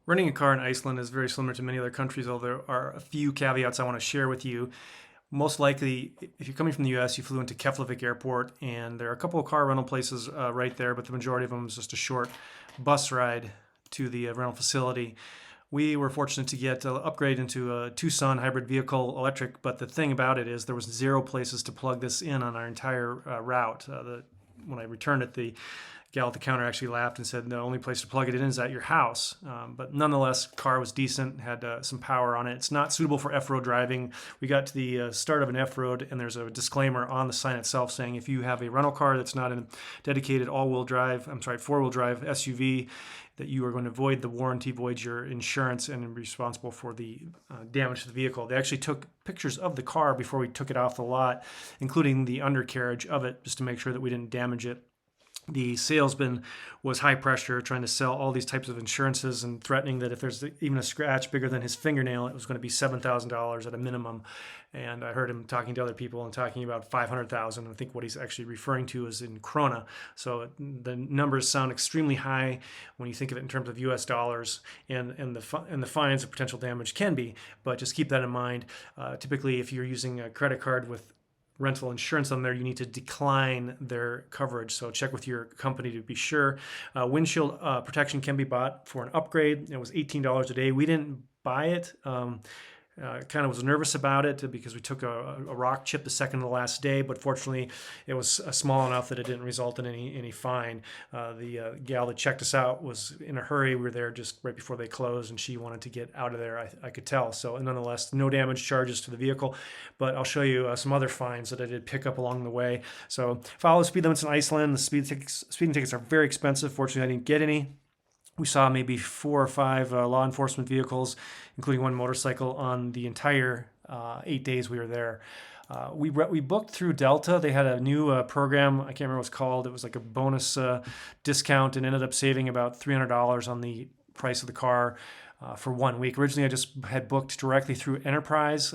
Renting a car in Iceland is very similar to many other countries, although there are a few caveats I want to share with you. Most likely, if you're coming from the US, you flew into Keflavik Airport, and there are a couple of car rental places right there, but the majority of them is just a short bus ride to the rental facility. We were fortunate to get upgrade into a Tucson hybrid vehicle electric, but the thing about it is there was zero places to plug this in on our entire route. When I returned it, the gal at the counter actually laughed and said the only place to plug it in is at your house. But nonetheless, car was decent, had some power on it. It's not suitable for F-road driving. We got to the start of an F-road, and there's a disclaimer on the sign itself saying if you have a rental car that's not a dedicated four-wheel drive SUV, that you are going to void the warranty, void your insurance, and be responsible for the damage to the vehicle. They actually took pictures of the car before we took it off the lot, including the undercarriage of it, just to make sure that we didn't damage it. The salesman was high pressure, trying to sell all these types of insurances and threatening that if there's even a scratch bigger than his fingernail, it was going to be $7,000 at a minimum. And I heard him talking to other people and talking about 500,000. I think what he's actually referring to is in krona. So the numbers sound extremely high when you think of it in terms of US dollars, and the fines of potential damage can be. But just keep that in mind. Typically, if you're using a credit card with rental insurance on there, you need to decline their coverage. So check with your company to be sure. Windshield protection can be bought for an upgrade. It was $18 a day. We didn't buy it. Kind of was nervous about it because we took a rock chip the second to the last day, but fortunately it was small enough that it didn't result in any fine. The gal that checked us out was in a hurry. We were there just right before they closed, and she wanted to get out of there, I could tell. So nonetheless, no damage charges to the vehicle, but I'll show you some other fines that I did pick up along the way. So follow speed limits in Iceland. The speeding tickets are very expensive. Fortunately, I didn't get any. We saw maybe 4 or 5 law enforcement vehicles, including one motorcycle, on the entire 8 days we were there. We booked through Delta. They had a new program. I can't remember what it's called. It was like a bonus discount, and ended up saving about $300 on the price of the car for 1 week. Originally, I just had booked directly through Enterprise.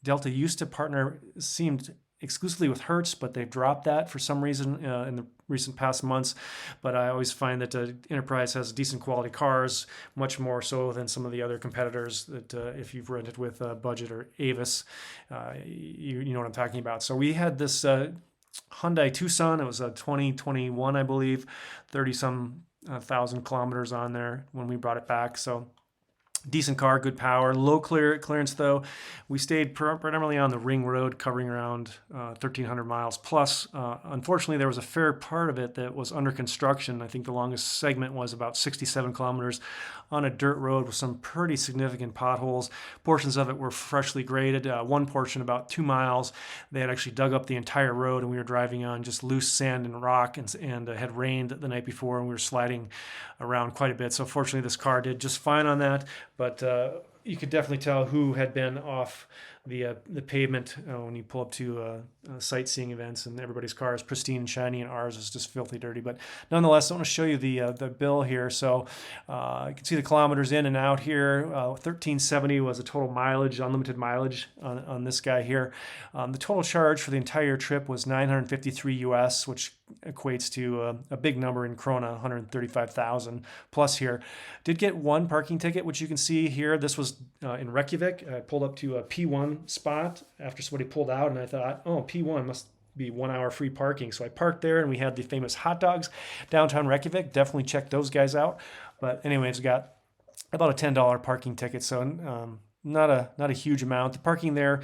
Delta used to partner, seemed exclusively with Hertz, but they've dropped that for some reason in the recent past months. But I always find that Enterprise has decent quality cars, much more so than some of the other competitors that if you've rented with Budget or Avis, you know what I'm talking about. So we had this Hyundai Tucson. It was a 2021, I believe, 30-some thousand kilometers on there when we brought it back. So decent car, good power, low clearance though. We stayed predominantly on the ring road, covering around 1,300 miles plus. Unfortunately, there was a fair part of it that was under construction. I think the longest segment was about 67 kilometers on a dirt road with some pretty significant potholes. Portions of it were freshly graded. One portion, about 2 miles, they had actually dug up the entire road, and we were driving on just loose sand and rock, and had rained the night before, and we were sliding around quite a bit. So fortunately, this car did just fine on that. But you could definitely tell who had been off the pavement when you pull up to sightseeing events, and everybody's car is pristine and shiny, and ours is just filthy dirty. But nonetheless, I want to show you the bill here. So you can see the kilometers in and out here. 1370 was the total mileage, unlimited mileage on this guy here. The total charge for the entire trip was 953 US, which equates to a big number in krona, 135,000 plus here. Did get one parking ticket, which you can see here. This was in Reykjavik. I pulled up to a P1 spot after somebody pulled out, and I thought, oh, P1 must be 1 hour free parking. So I parked there, and we had the famous hot dogs downtown Reykjavik. Definitely check those guys out. But anyways, got about a $10 parking ticket. So not a huge amount. The parking there,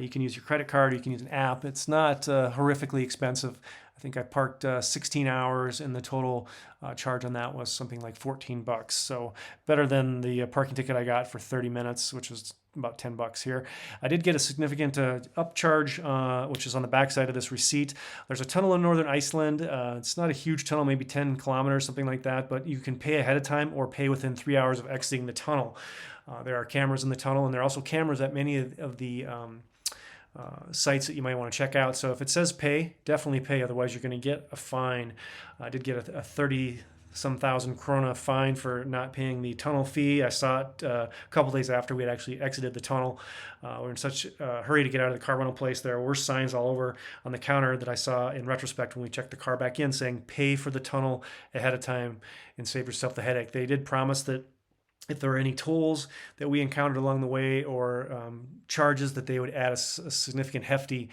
you can use your credit card, you can use an app. It's not horrifically expensive. I think I parked 16 hours, and the total charge on that was something like $14. So better than the parking ticket I got for 30 minutes, which was about $10 here. I did get a significant upcharge, which is on the backside of this receipt. There's a tunnel in northern Iceland. It's not a huge tunnel, maybe 10 kilometers, something like that, but you can pay ahead of time or pay within 3 hours of exiting the tunnel. There are cameras in the tunnel, and there are also cameras at many of the sites that you might want to check out. So if it says pay, definitely pay. Otherwise, you're going to get a fine. I did get a 30-some thousand krona fine for not paying the tunnel fee. I saw it a couple days after we had actually exited the tunnel. We're in such a hurry to get out of the car rental place. There were signs all over on the counter that I saw in retrospect when we checked the car back in saying pay for the tunnel ahead of time and save yourself the headache. They did promise that if there are any tolls that we encountered along the way, or charges, that they would add a significant hefty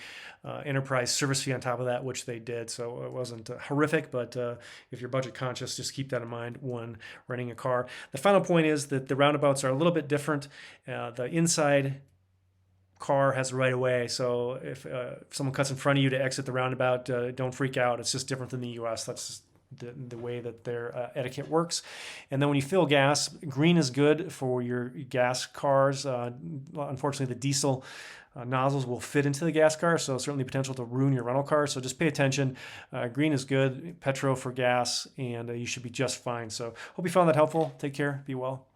enterprise service fee on top of that, which they did. So it wasn't horrific, but if you're budget conscious, just keep that in mind when renting a car. The final point is that the roundabouts are a little bit different. The inside car has the right of way. So if someone cuts in front of you to exit the roundabout, don't freak out. It's just different than the US. That's the way that their etiquette works. And then when you fill gas, green is good for your gas cars. Unfortunately, the diesel nozzles will fit into the gas car, so certainly potential to ruin your rental car. So just pay attention. Green is good, petro for gas, and you should be just fine. So hope you found that helpful. Take care. Be well.